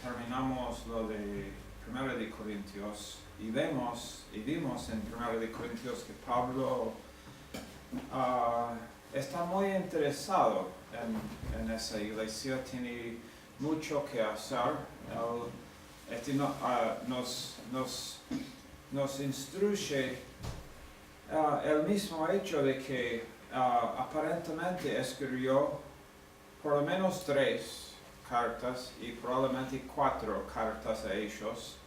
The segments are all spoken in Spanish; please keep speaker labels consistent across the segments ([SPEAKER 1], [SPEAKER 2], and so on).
[SPEAKER 1] terminamos lo de 1 de Corintios y vimos en 1 de Corintios que Pablo está muy interesado en esa iglesia, tiene mucho que hacer. Nos instruye el mismo hecho de que aparentemente escribió por lo menos 3 cartas y probablemente 4 cartas a ellos.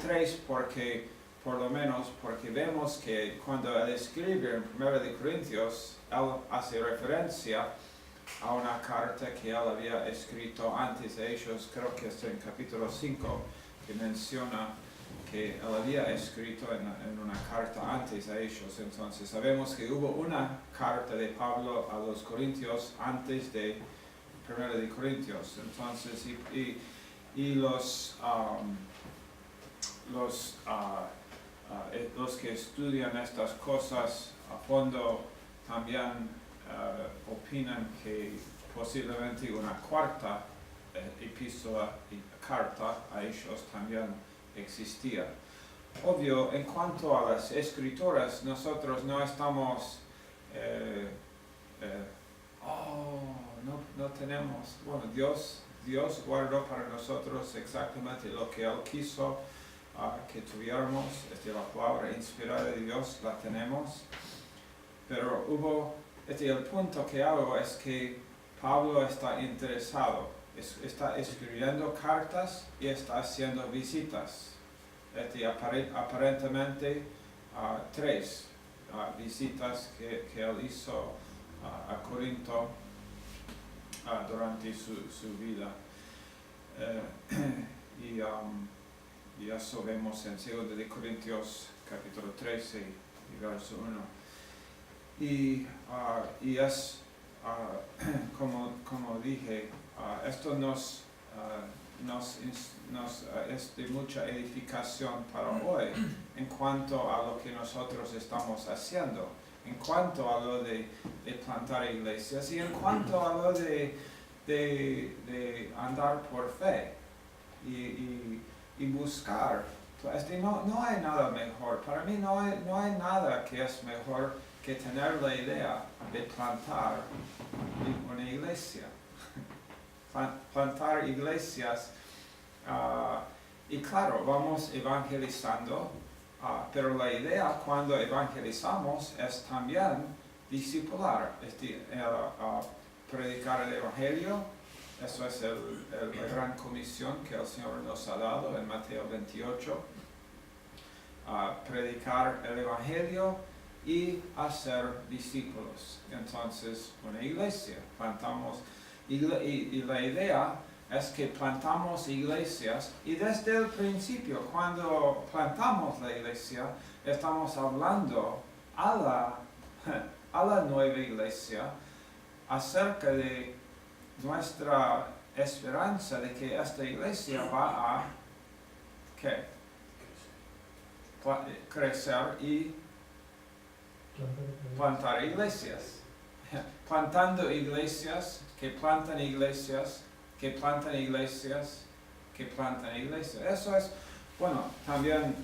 [SPEAKER 1] 3 porque, por lo menos, porque vemos que cuando él escribe en 1 de Corintios, él hace referencia a una carta que él había escrito antes de ellos, creo que está en capítulo 5, que menciona que él había escrito en una carta antes de ellos. Entonces sabemos que hubo una carta de Pablo a los Corintios antes de 1 de Corintios. Entonces, los que estudian estas cosas a fondo también opinan que posiblemente una cuarta epístola y carta a ellos también existía. Obvio, en cuanto a las escrituras, nosotros no estamos no tenemos, bueno, Dios guardó para nosotros exactamente lo que Él quiso que tuviéramos. La palabra inspirada de Dios la tenemos, pero el punto que hago es que Pablo está interesado, está escribiendo cartas y está haciendo visitas. Aparentemente 3 visitas que él hizo a Corinto durante su vida. Y eso vemos en 2 de Corintios capítulo 13 y verso 1. Y es, como dije, esto nos es de mucha edificación para hoy en cuanto a lo que nosotros estamos haciendo, en cuanto a lo de plantar iglesias y en cuanto a lo de andar por fe y buscar. No hay nada mejor, para mí no hay nada que es mejor que tener la idea de plantar una iglesia. Plantar iglesias, y claro, vamos evangelizando, pero la idea cuando evangelizamos es también discipular, predicar el evangelio. Eso es la gran comisión que el Señor nos ha dado en Mateo 28, predicar el evangelio y hacer discípulos. Entonces, una iglesia, plantamos y la idea es que plantamos iglesias y desde el principio, cuando plantamos la iglesia, estamos hablando a la nueva iglesia acerca de nuestra esperanza de que esta iglesia va a crecer y plantar iglesias. Plantando iglesias, que plantan iglesias, que plantan iglesias, que plantan iglesias. Eso es, bueno, también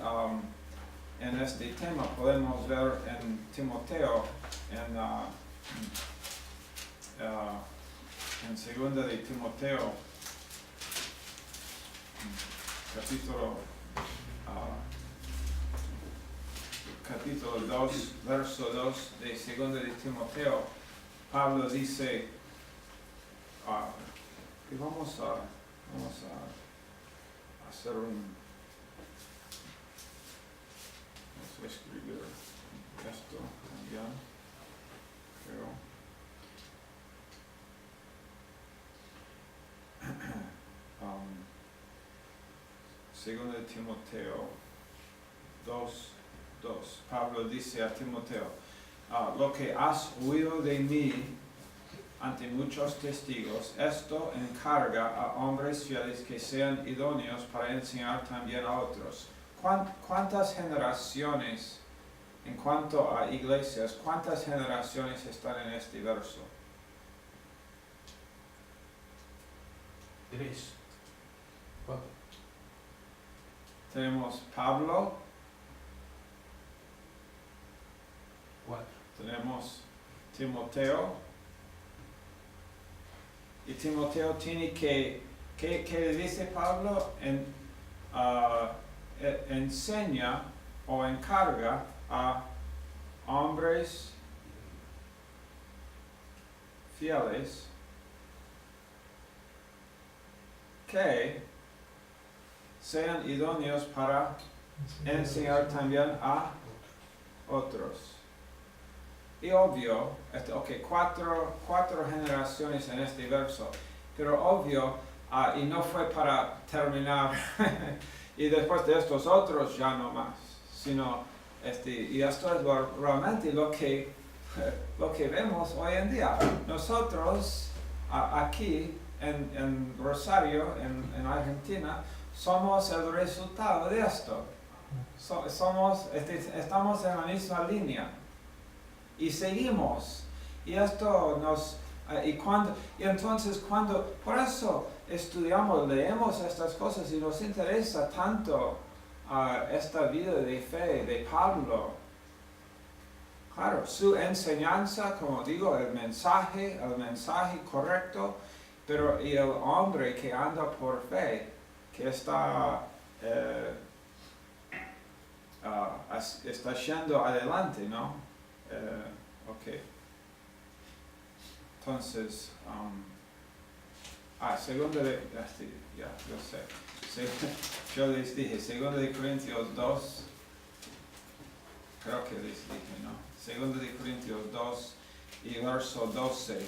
[SPEAKER 1] en este tema podemos ver en Timoteo, en 2 de Timoteo, capítulo 2, verso 2 de 2 de Timoteo, Pablo dice, y vamos a hacer vamos a escribir esto también, creo. Segundo de Timoteo 2:2, Pablo dice a Timoteo, lo que has oído de mí ante muchos testigos, esto encarga a hombres fieles que sean idóneos para enseñar también a otros. ¿Cuántas generaciones, en cuanto a iglesias, cuántas generaciones están en este verso?
[SPEAKER 2] 3. 4.
[SPEAKER 1] Tenemos Pablo.
[SPEAKER 2] 4.
[SPEAKER 1] Tenemos Timoteo. Y Timoteo tiene ¿qué le dice Pablo? Enseña o encarga a hombres fieles que sean idóneos para enseñar también a otros. Y obvio, cuatro generaciones en este verso, pero obvio, y no fue para terminar, y después de estos otros ya no más, sino, y esto es realmente lo que vemos hoy en día. Nosotros, aquí en Rosario, en Argentina, somos el resultado de esto. Estamos en la misma línea. Y seguimos. Y esto entonces por eso estudiamos, leemos estas cosas y nos interesa tanto esta vida de fe de Pablo. Claro, su enseñanza, como digo, el mensaje correcto, pero y el hombre que anda por fe, que está yendo adelante, ¿no? Entonces, segundo de, ya, yo sé, yo les dije, segundo de Corintios 2, creo que les dije, ¿no? Segundo de Corintios 2 y verso 12,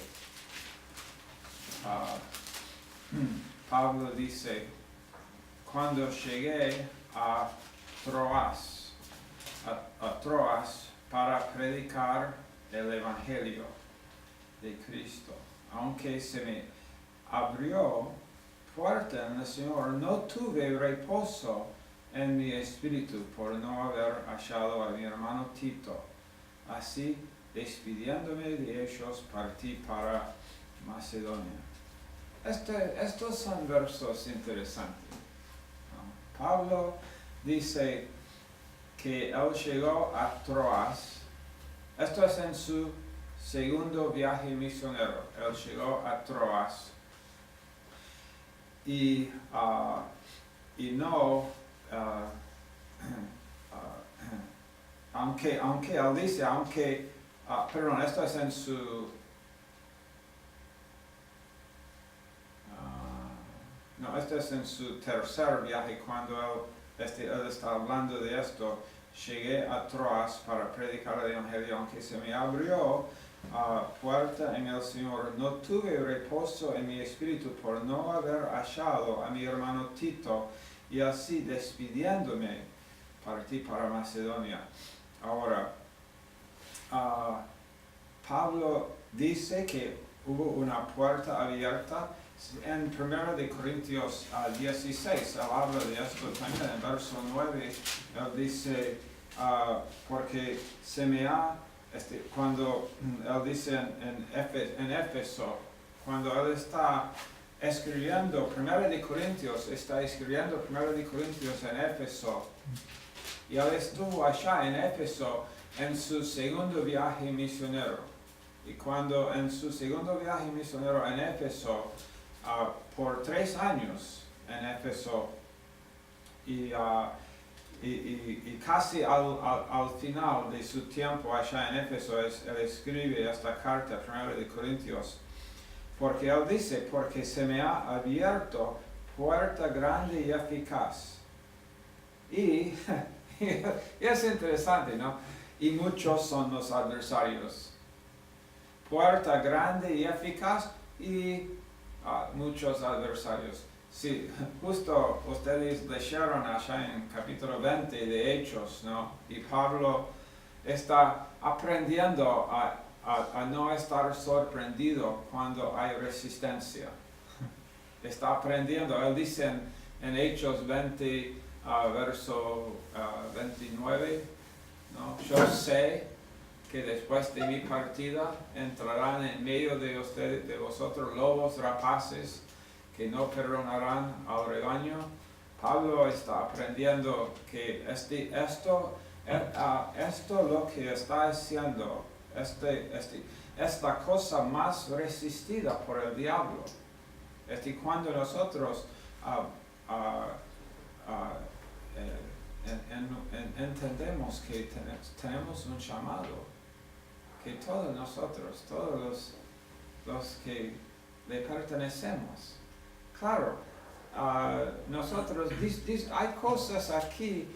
[SPEAKER 1] Pablo dice, cuando llegué a Troas para predicar el Evangelio de Cristo, aunque se me abrió puerta en el Señor, no tuve reposo en mi espíritu por no haber hallado a mi hermano Tito. Así, despidiéndome de ellos, partí para Macedonia. Estos son versos interesantes, ¿no? Pablo dice que él llegó a Troas. Esto es en su segundo viaje misionero. Él llegó a Troas y no, aunque él dice, perdón, esto es en su, no, esto es en su tercer viaje cuando él está hablando de esto. Llegué a Troas para predicar el Evangelio, aunque se me abrió puerta en el Señor. No tuve reposo en mi espíritu por no haber hallado a mi hermano Tito, y así despidiéndome, partí para Macedonia. Ahora, Pablo dice que hubo una puerta abierta. En 1 de Corintios 16, él habla de esto también, en verso 9, él dice, porque se me ha, cuando él dice en Éfeso, cuando él está escribiendo 1 de Corintios, en Éfeso, y él estuvo allá en Éfeso en su segundo viaje misionero. Y cuando en su segundo viaje misionero en Éfeso, por 3 años en Éfeso, y casi al final de su tiempo allá en Éfeso, él escribe esta carta, 1 de Corintios, porque él dice, porque se me ha abierto puerta grande y eficaz. Y es interesante, ¿no? Y muchos son los adversarios. Puerta grande y eficaz y muchos adversarios. Sí, justo ustedes leyeron allá en capítulo 20 de Hechos, ¿no? Y Pablo está aprendiendo a no estar sorprendido cuando hay resistencia. Está aprendiendo. Él dice en Hechos 20, verso 29, ¿no? Yo sé que después de mi partida entrarán en medio de ustedes, de vosotros, lobos rapaces que no perdonarán al rebaño año, Pablo está aprendiendo que esto lo que está haciendo, es la cosa más resistida por el diablo. Cuando nosotros entendemos que tenemos un llamado, que todos nosotros, todos los que le pertenecemos, claro, nosotros, hay cosas aquí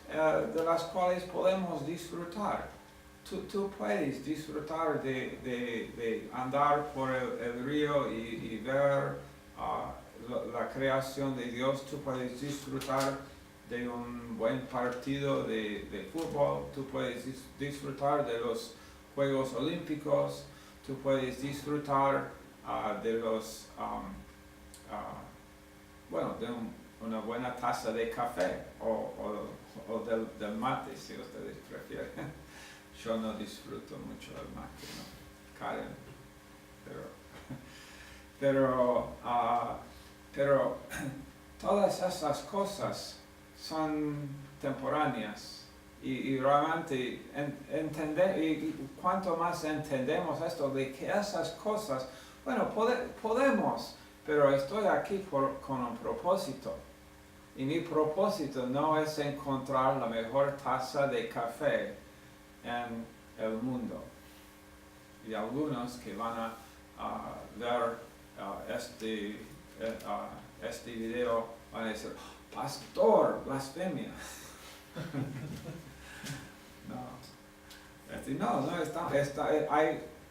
[SPEAKER 1] de las cuales podemos disfrutar. Tú puedes disfrutar de andar por el río y ver la creación de Dios. Tú puedes disfrutar de un buen partido de fútbol. Tú puedes disfrutar de los Juegos Olímpicos. Tú puedes disfrutar de los de una buena taza de café o del mate, si ustedes prefieren. Yo no disfruto mucho del mate, ¿no? Karen, pero todas esas cosas son temporáneas y realmente y cuanto más entendemos esto de que esas cosas, bueno, podemos, pero estoy aquí con un propósito. Y mi propósito no es encontrar la mejor taza de café en el mundo. Y algunos que van a ver este video van a decir, pastor, blasfemia.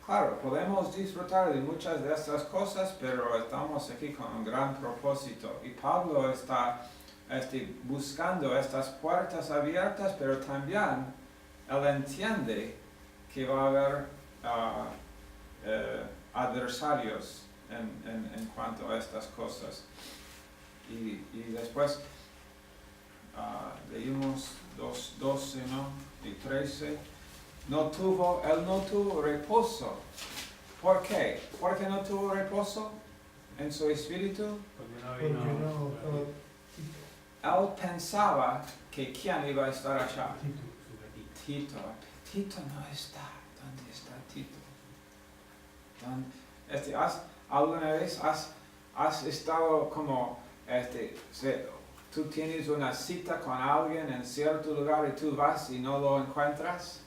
[SPEAKER 1] Claro, podemos disfrutar de muchas de estas cosas, pero estamos aquí con un gran propósito. Y Pablo está buscando estas puertas abiertas, pero también él entiende que va a haber adversarios en cuanto a estas cosas. Y después leímos 2:12, ¿no? Y 13. Él no tuvo reposo. ¿Por qué? ¿Por qué no tuvo reposo en su espíritu? Él pensaba que ¿quién iba a estar allá? Tito. Tito no está. ¿Dónde está Tito? ¿Alguna vez has estado como tú tienes una cita con alguien en cierto lugar y tú vas y no lo encuentras?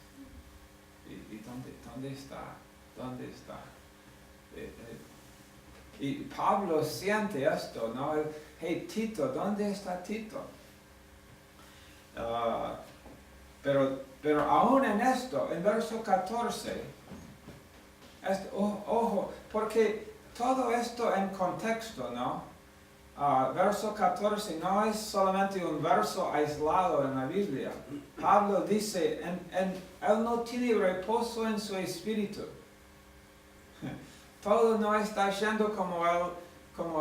[SPEAKER 1] ¿Y dónde está? ¿Dónde está? Y Pablo siente esto, ¿no? Hey, Tito, ¿dónde está Tito? Pero aún en esto, en verso 14, ojo, porque todo esto en contexto, ¿no? Verso 14 no es solamente un verso aislado en la Biblia. Pablo dice, él no tiene reposo en su espíritu. Todo no está yendo como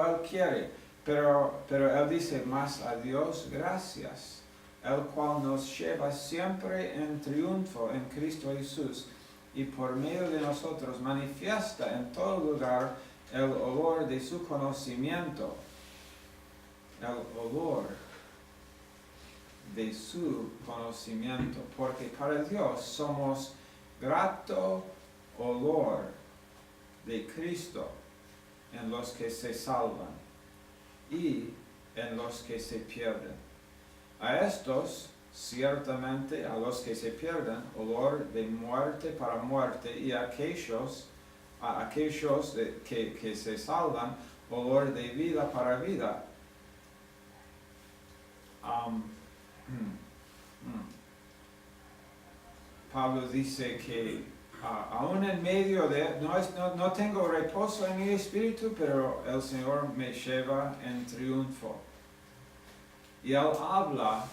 [SPEAKER 1] él quiere, pero él dice, más a Dios gracias, el cual nos lleva siempre en triunfo en Cristo Jesús, y por medio de nosotros manifiesta en todo lugar el olor de su conocimiento. El olor de su conocimiento, porque para Dios somos grato olor de Cristo en los que se salvan y en los que se pierden. A estos, ciertamente, a los que se pierden, olor de muerte para muerte, y a aquellos que se salvan, olor de vida para vida. Pablo dice que aún en medio de, no tengo reposo en mi espíritu, pero el Señor me lleva en triunfo. Y él habla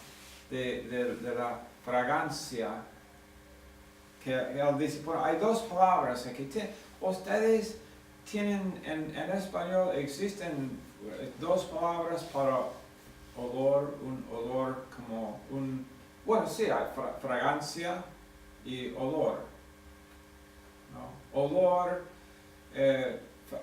[SPEAKER 1] de la fragancia, que él dice, bueno, hay dos palabras aquí. Ustedes tienen, en español existen dos palabras para olor, un olor como hay fragancia y olor, ¿no? Olor,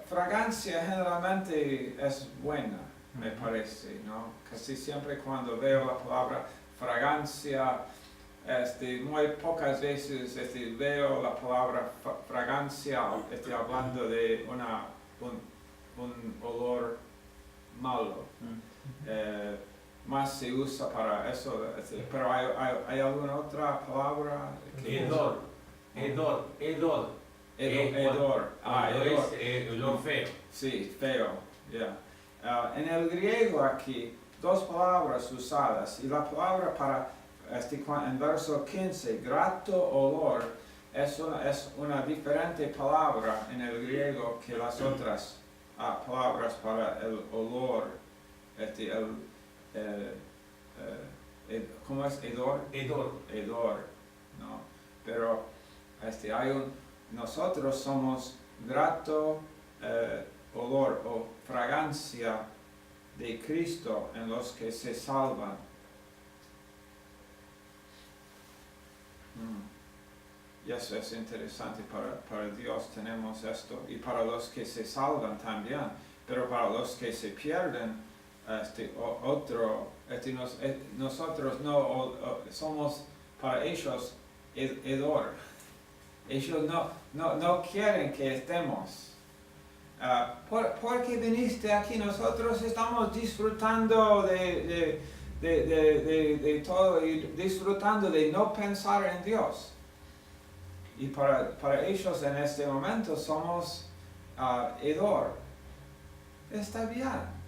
[SPEAKER 1] fragancia generalmente es buena, me parece, ¿no? Casi siempre cuando veo la palabra fragancia, muy pocas veces veo la palabra fragancia hablando de un olor malo. Más se usa para eso, pero hay alguna otra palabra que
[SPEAKER 2] Hedor. Hedor.
[SPEAKER 1] hedor. Hedor.
[SPEAKER 2] Olor feo.
[SPEAKER 1] Sí, feo, ya. En el griego aquí, dos palabras usadas, y la palabra para, en verso 15, grato olor, es una diferente palabra en el griego que las otras palabras para el olor, ¿cómo es? Hedor. Hedor, ¿no? Pero nosotros somos grato olor o fragancia de Cristo en los que se salvan. Y eso es interesante, para Dios tenemos esto, y para los que se salvan también, pero para los que se pierden, nosotros no somos para ellos hedor. Ellos no quieren que estemos. ¿Por qué viniste aquí? Nosotros estamos disfrutando de todo y disfrutando de no pensar en Dios. Y para ellos en este momento somos hedor. Está bien.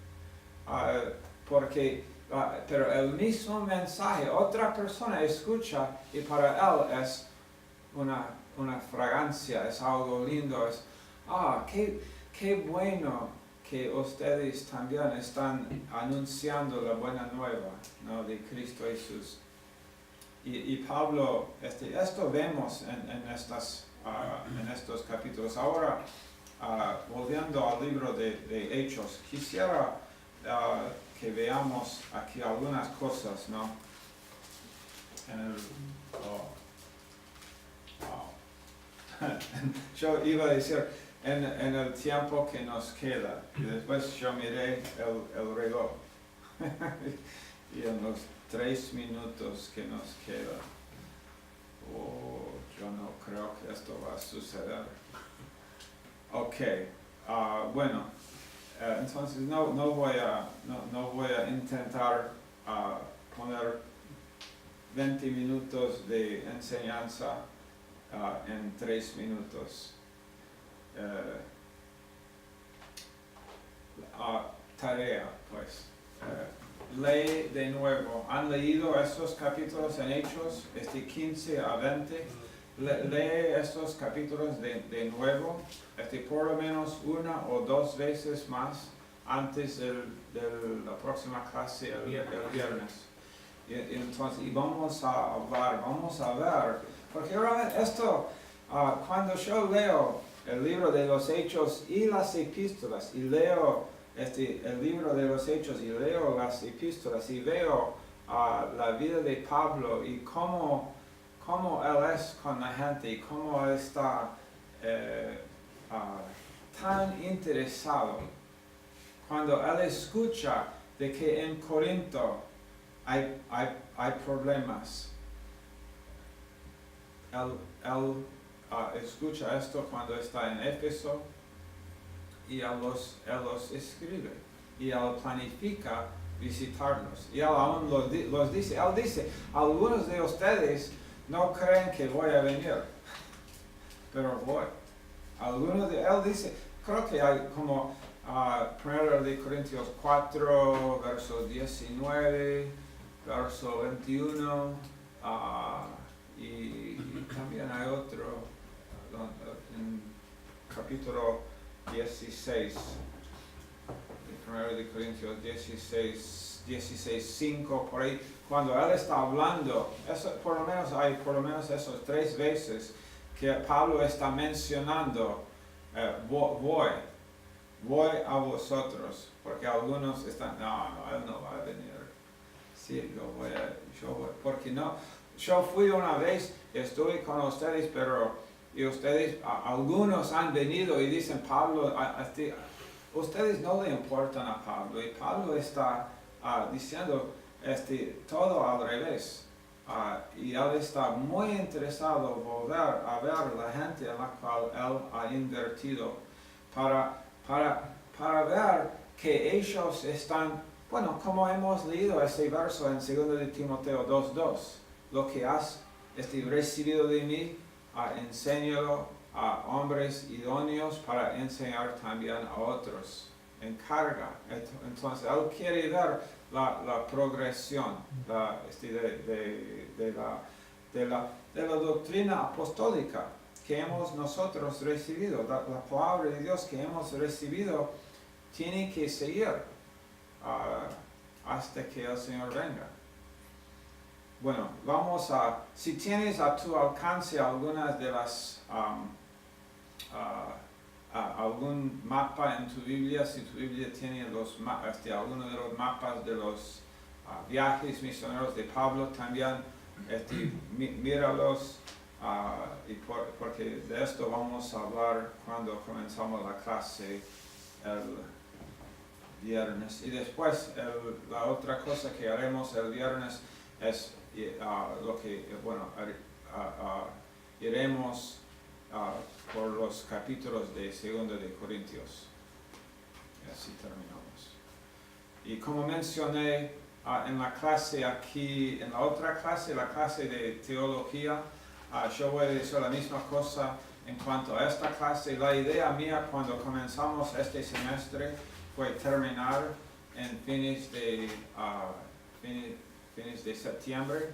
[SPEAKER 1] Pero el mismo mensaje, otra persona escucha y para él es una fragancia, es algo lindo, qué bueno que ustedes también están anunciando la buena nueva, ¿no? De Cristo Jesús. Y Pablo, esto vemos en estos capítulos. Ahora, volviendo al libro de Hechos, quisiera que veamos aquí algunas cosas, ¿no? Yo iba a decir en el tiempo que nos queda, y después yo miré el reloj. Y en los 3 minutos que nos queda, yo no creo que esto va a suceder. Ok, bueno, entonces no voy a intentar poner 20 minutos de enseñanza en 3 minutos. Tarea, pues. Lee de nuevo. ¿Han leído estos capítulos en Hechos, 15 a 20? Lee estos capítulos de nuevo, por lo menos 1 o 2 veces más antes de la próxima clase el viernes. Y entonces, vamos a hablar, vamos a ver, porque realmente esto, cuando yo leo el libro de los Hechos y las Epístolas, y leo el libro de los Hechos y leo las Epístolas y veo la vida de Pablo y cómo él es con la gente y cómo él está tan interesado. Cuando él escucha de que en Corinto hay problemas, él escucha esto cuando está en Éfeso y él los escribe y él planifica visitarlos y él aún los dice, él dice, algunos de ustedes no creen que voy a venir, pero voy. Él dice, creo que hay como 1 de Corintios 4, verso 19, verso 21, y también hay otro en capítulo 16, 1 de Corintios 16, 5, por ahí, cuando él está hablando, por lo menos esos 3 veces que Pablo está mencionando, voy a vosotros, porque algunos están, no, él no va a venir. Sí, yo voy, porque no, yo fui una vez, estuve con ustedes, pero y ustedes, algunos han venido y dicen, Pablo, ustedes no le importan a Pablo, y Pablo está diciendo todo al revés. Y él está muy interesado en volver a ver la gente en la cual él ha invertido para ver que ellos están, bueno, como hemos leído este verso en 2 de Timoteo 2:2, lo que has recibido de mí, enséñalo a hombres idóneos para enseñar también a otros. Encarga. Entonces, él quiere ver la progresión de la doctrina apostólica que hemos nosotros recibido. La palabra de Dios que hemos recibido tiene que seguir hasta que el Señor venga. Bueno, si tienes a tu alcance algunas de las algún mapa en tu Biblia, si tu Biblia tiene alguno de los mapas de los viajes misioneros de Pablo, también míralos, porque de esto vamos a hablar cuando comenzamos la clase el viernes. Y después la otra cosa que haremos el viernes es iremos por los capítulos de 2 de Corintios. Y así terminamos. Y como mencioné en la clase aquí, en la otra clase, la clase de teología, yo voy a decir la misma cosa en cuanto a esta clase. La idea mía cuando comenzamos este semestre fue terminar en fines de septiembre,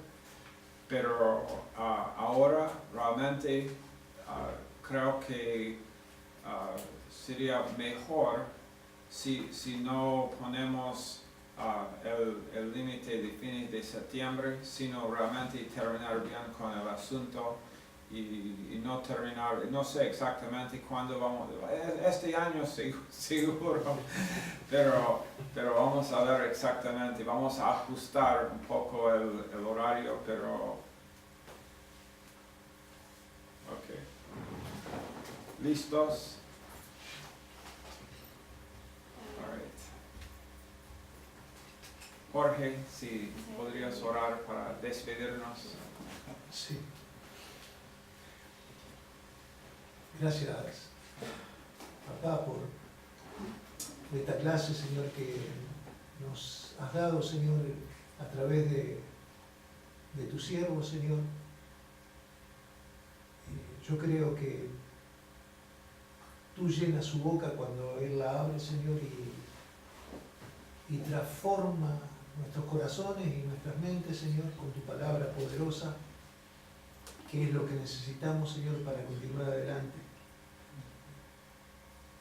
[SPEAKER 1] pero ahora realmente creo que sería mejor si no ponemos el límite de fines de septiembre, sino realmente terminar bien con el asunto y no terminar, no sé exactamente cuándo vamos, este año seguro, pero vamos a ver exactamente, vamos a ajustar un poco el horario, pero ok. ¿Listos? All right. Jorge, si podrías orar para despedirnos.
[SPEAKER 3] Sí. Gracias, papá, por esta clase, Señor, que nos has dado, Señor, a través de tu siervo, Señor. Yo creo que tú llenas su boca cuando Él la abre, Señor, y transforma nuestros corazones y nuestras mentes, Señor, con tu palabra poderosa, que es lo que necesitamos, Señor, para continuar adelante.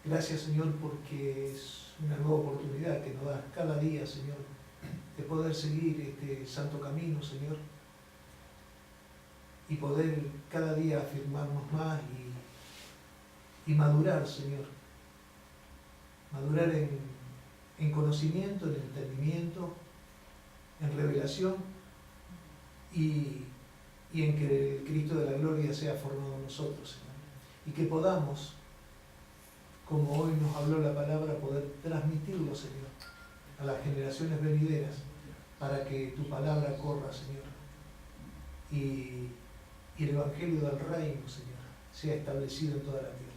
[SPEAKER 3] Gracias, Señor, porque es una nueva oportunidad que nos das cada día, Señor, de poder seguir este santo camino, Señor, y poder cada día afirmarnos más y madurar, Señor. Madurar en conocimiento, en entendimiento, en revelación y en que el Cristo de la gloria sea formado en nosotros, Señor. Y que podamos, como hoy nos habló la palabra, poder transmitirlo, Señor, a las generaciones venideras, para que tu palabra corra, Señor, y el Evangelio del Reino, Señor, sea establecido en toda la tierra.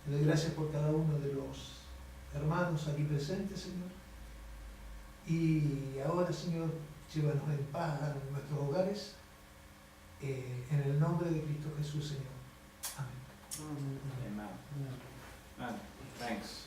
[SPEAKER 3] Te doy gracias por cada uno de los hermanos aquí presentes, Señor, y ahora, Señor, llévanos en paz a nuestros hogares, en el nombre de Cristo Jesús, Señor. Amén.
[SPEAKER 1] Amen. Amen. Thanks.